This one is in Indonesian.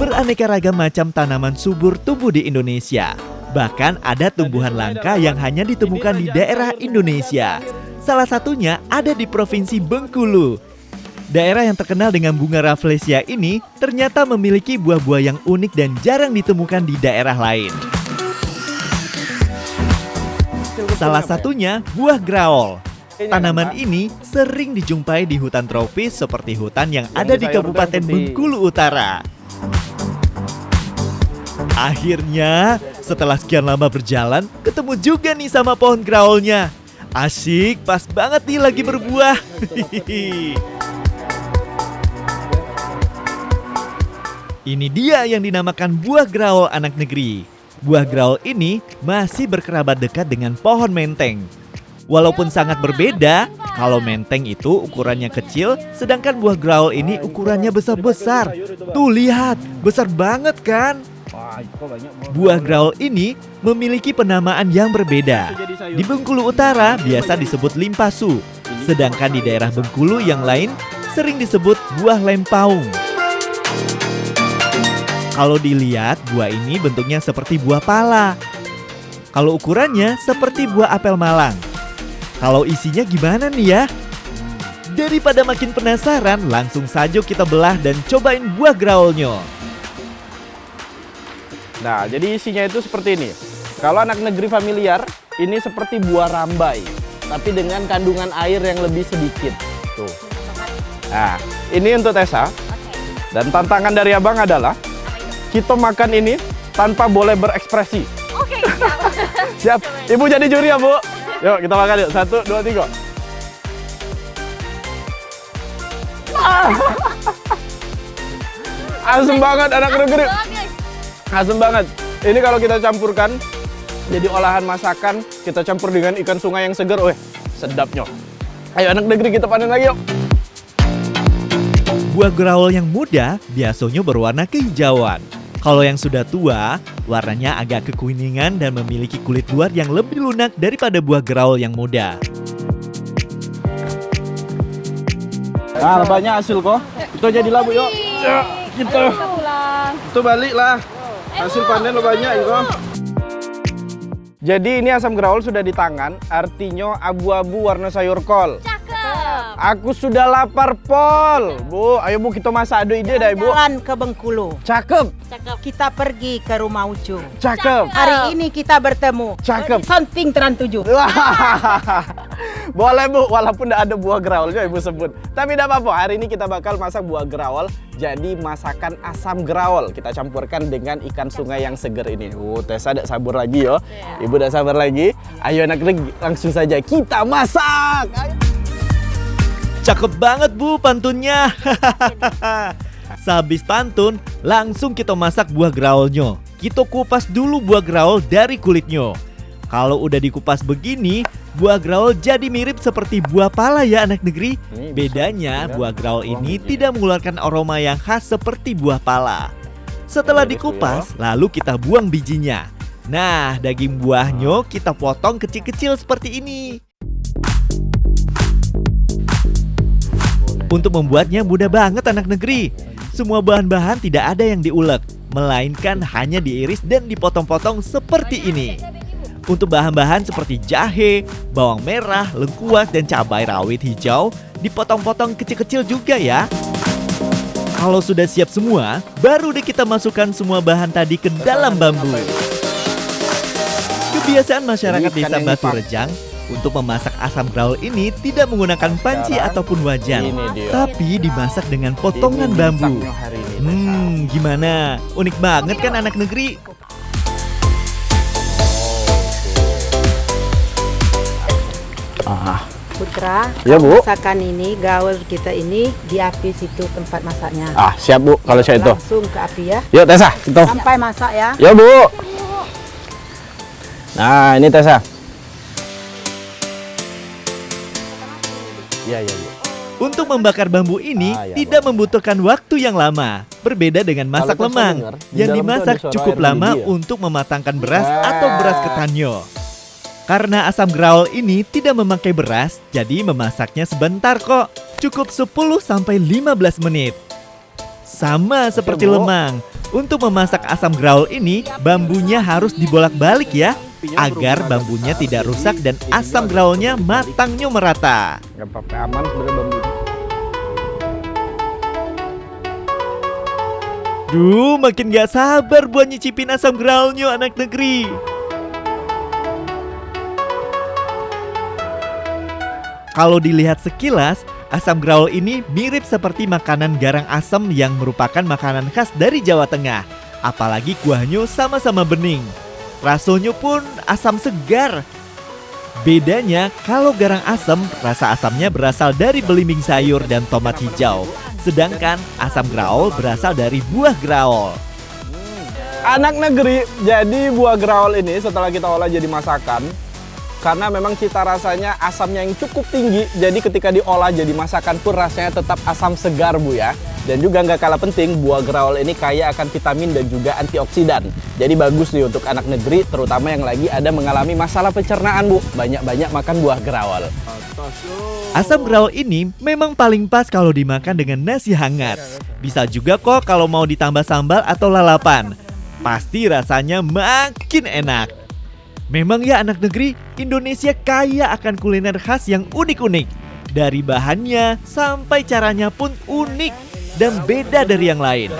beraneka ragam macam tanaman subur tumbuh di Indonesia. Bahkan ada tumbuhan langka yang hanya ditemukan di daerah Indonesia. Salah satunya ada di Provinsi Bengkulu. Daerah yang terkenal dengan bunga Rafflesia ini ternyata memiliki buah-buah yang unik dan jarang ditemukan di daerah lain. Salah satunya buah graol. Tanaman ini sering dijumpai di hutan tropis seperti hutan yang ada di Kabupaten Bengkulu Utara. Akhirnya, setelah sekian lama berjalan, ketemu juga nih sama pohon graolnya. Asyik, pas banget nih lagi berbuah. Ini dia yang dinamakan buah graol anak negeri. Buah graol ini masih berkerabat dekat dengan pohon menteng. Walaupun sangat berbeda, kalau menteng itu ukurannya kecil, sedangkan buah graol ini ukurannya besar-besar. Tuh lihat, besar banget kan? Buah graol ini memiliki penamaan yang berbeda. Di Bengkulu Utara biasa disebut limpasu, sedangkan di daerah Bengkulu yang lain sering disebut buah lempaung. Kalau dilihat, buah ini bentuknya seperti buah pala. Kalau ukurannya seperti buah apel Malang. Kalau isinya gimana nih ya? Daripada makin penasaran, langsung saja kita belah dan cobain buah graolnya. Nah, jadi isinya itu seperti ini. Kalau anak negeri familiar, ini seperti buah rambai, tapi dengan kandungan air yang lebih sedikit. Tuh. Nah, ini untuk Tessa. Dan tantangan dari abang adalah kita makan ini tanpa boleh berekspresi. Oke, siap. Ibu jadi juri ya, Bu? Yuk, kita makan yuk. 1, 2, 3. Asem banget anak negeri. Asem banget. Ini kalau kita campurkan jadi olahan masakan, kita campur dengan ikan sungai yang segar, weh, sedapnya. Ayo anak negeri, kita panen lagi yuk. Buah graol yang muda biasanya berwarna kehijauan. Kalau yang sudah tua, warnanya agak kekuningan dan memiliki kulit luar yang lebih lunak daripada buah graol yang muda. Nah, banyak hasil kok. Kita jadi labu yuk. Ya, kita. Itu balik lah. Hasil panen lo banyak itu. Jadi ini asam graol sudah di tangan, artinya abu-abu warna sayur kol. Aku sudah lapar, Pol. Bu, ayo Bu, kita masak adu ide dah, Bu. Jalan ke Bengkulu. Cakep. Kita pergi ke rumah Ucung. Cakep. Hari ini kita bertemu. Cakep. Something Trans 7. Boleh, Bu, walaupun tidak ada buah graolnya Ibu sebut. Tapi tidak apa-apa, hari ini kita bakal masak buah graol. Jadi masakan asam graol. Kita campurkan dengan ikan sungai yang segar ini. Tessa tidak sabar lagi yo. Ibu tidak sabar lagi. Ayo anak negeri, langsung saja kita masak. Ayo. Cakep banget Bu pantunnya. Sehabis pantun, langsung kita masak buah graolnya. Kita kupas dulu buah graol dari kulitnya. Kalau udah dikupas begini, buah graol jadi mirip seperti buah pala ya anak negeri. Bedanya buah graol ini tidak mengeluarkan aroma yang khas seperti buah pala. Setelah dikupas, lalu kita buang bijinya. Nah, daging buahnya kita potong kecil-kecil seperti ini. Untuk membuatnya mudah banget anak negeri. Semua bahan-bahan tidak ada yang diulek, melainkan hanya diiris dan dipotong-potong seperti ini. Untuk bahan-bahan seperti jahe, bawang merah, lengkuas, dan cabai rawit hijau dipotong-potong kecil-kecil juga ya. Kalau sudah siap semua, baru deh kita masukkan semua bahan tadi ke dalam bambu. Kebiasaan masyarakat desa Batu Rejang untuk memasak asam graol ini tidak menggunakan panci ataupun wajan, tapi dimasak dengan potongan bambu. Gimana? Unik banget kan anak negeri? Putra, ya, Bu. masakan ini, gaul kita ini di api situ tempat masaknya. Siap Bu, kalau saya itu. Langsung ke api ya. Yuk Tessa, kita. Sampai masak ya. Ya Bu. Nah, ini Tessa. Ya. Untuk membakar bambu ini tidak membutuhkan waktu yang lama. Berbeda dengan masak lemang yang dimasak cukup lama untuk mematangkan beras atau beras ketannya. Karena asam graol ini tidak memakai beras, jadi memasaknya sebentar kok. Cukup 10-15 menit. Sama seperti lemang, Untuk memasak asam graul ini, bambunya harus dibolak-balik ya, agar bambunya tidak rusak dan asam graulnya matangnya merata. Gak apa-apa, aman sebenarnya bambu. Duh, makin gak sabar buat nyicipin asam graulnya anak negeri. Kalau dilihat sekilas, asam graul ini mirip seperti makanan garang asam yang merupakan makanan khas dari Jawa Tengah. Apalagi kuahnya sama-sama bening. Rasanya pun asam segar. Bedanya, kalau garang asam, rasa asamnya berasal dari belimbing sayur dan tomat hijau. Sedangkan asam graul berasal dari buah graul. Anak negeri, jadi buah graul ini setelah kita olah jadi masakan, karena memang cita rasanya asamnya yang cukup tinggi, jadi ketika diolah jadi masakan pun rasanya tetap asam segar Bu ya. Dan juga nggak kalah penting, buah graul ini kaya akan vitamin dan juga antioksidan. Jadi bagus nih untuk anak negeri, terutama yang lagi ada mengalami masalah pencernaan Bu. Banyak-banyak makan buah graul. Asam graul ini memang paling pas kalau dimakan dengan nasi hangat. Bisa juga kok kalau mau ditambah sambal atau lalapan. Pasti rasanya makin enak. Memang ya anak negeri, Indonesia kaya akan kuliner khas yang unik-unik. Dari bahannya sampai caranya pun unik dan beda dari yang lain.